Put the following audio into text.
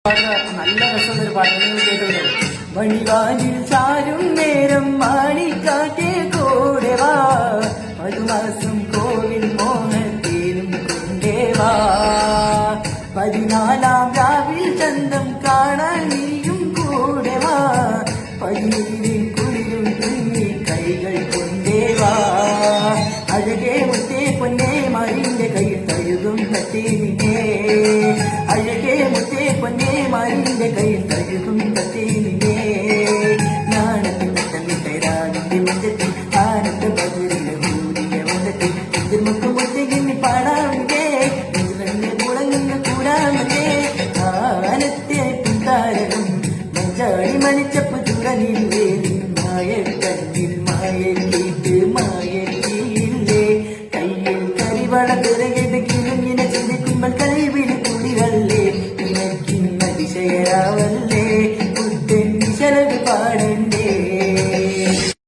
നല്ല രസമുള്ളൊരു പാട്ട് നിങ്ങൾ കേട്ടല്ലോ. വഴിവാനിൽ ചാരും നേരം മാണിക്കാറ്റേ കൂടെ വാ, മധുമാസം കോവിൽ മോഹത്തേനും കൊണ്ടേവാ, 14 രാവിൽ ചന്തം കാണാൻ നീയും കൂടെ വാ, പതിനീരിൽ കുളിരും തുന്നി കൈകൾ കൊണ്ടേവാ, അഴകേ മുത്തേ പൊന്നേ മാറിന്റെ കയ്യിൽ തഴുകും തട്ടേനിനെ, അഴകേ മുത്തേ പൊന്നേ മാറിന്റെ കയ്യിൽ തഴുകും തട്ടേനിനെ, നാണത്തിൽ തട്ടമിട്ടെ രാഗന്റെ മഞ്ചത്തിൽ ആനത്തെ ബദറിലെ കൂടിയ വന്നത്തിൽ എതിർമുക്ക് മുത്തകിന് പാടാമേ, നെഞ്ചിലെ കുളങ്ങുന്ന കൂടാമേ, ആനത്തെ പിന്താരകം മഞ്ചാടി മണിച്ചപ്പ് ചുടനില്ലേ, മായ കണ്ണിൽ മായ കേട്ട് മായ കീഴില്ലേ, കയ്യിൽ കരിവള പിറകിട്ട് കിളിഞ്ഞിനെ ചിന്തിക്കുമ്പോൾ കൽവിളി കുളിരല്ലേ, നിനക്കിന്നതിശയരാവല്ലേ.